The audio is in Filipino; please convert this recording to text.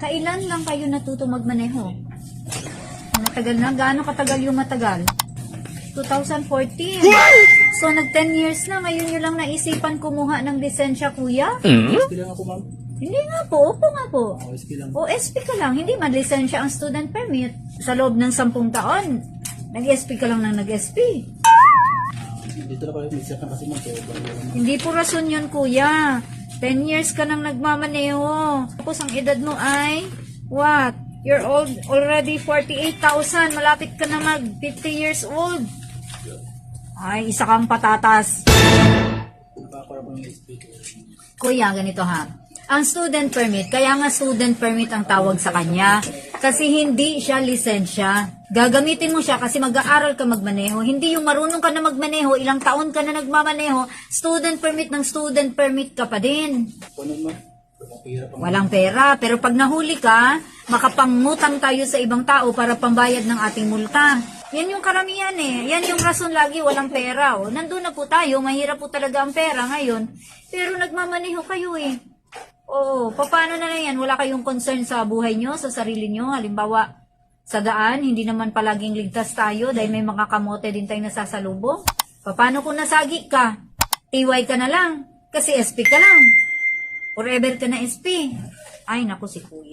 Kailan lang kayo natuto magmaneho? Matagal na? Gaano katagal yung matagal? 2014. So, nag 10 years na. Ngayon nyo lang naisipan kumuha ng lisensya, kuya? SP lang ako, ma'am. Hindi nga po. Opo nga po. SP lang. O, SP ka lang. Hindi man lisensya ang student permit. Sa loob ng 10 taon, nag-SP ka lang ng nag-SP. Dito na pala yung na kasi, ma'am. Kaya Hindi po rason yun, kuya. 10 years ka nang nagmamaneho. Tapos ang edad mo ay, what? You're old, already 48,000. Malapit ka na mag 50 years old. Ay, isa kang patatas. nakakura po yung SP. Kuya, ganito ha. Ang student permit, kaya nga student permit ang tawag sa kanya. Kasi hindi siya lisensya. Gagamitin mo siya kasi mag-aaral ka magmaneho. Hindi yung marunong ka na magmaneho, ilang taon ka na nagmamaneho, student permit ng student permit ka pa din. Ano, ma'am? Walang pera pa. Walang pera. Pero pag nahuli ka, makapangutang tayo sa ibang tao para pambayad ng ating multa. Yan yung karamihan eh. Yan yung rason lagi walang pera. O, nandun na po tayo, mahirap po talaga ang pera ngayon. Pero nagmamaneho kayo eh. Oo, paano na yan? Wala kayong concern sa buhay nyo, sa sarili nyo. Halimbawa, sa daan, hindi naman palaging ligtas tayo dahil may mga kamote din tayong nasasalubong. Paano kung nasagi ka? TY ka na lang. Kasi SP ka lang. Forever ka na SP. Ay, naku si kuya.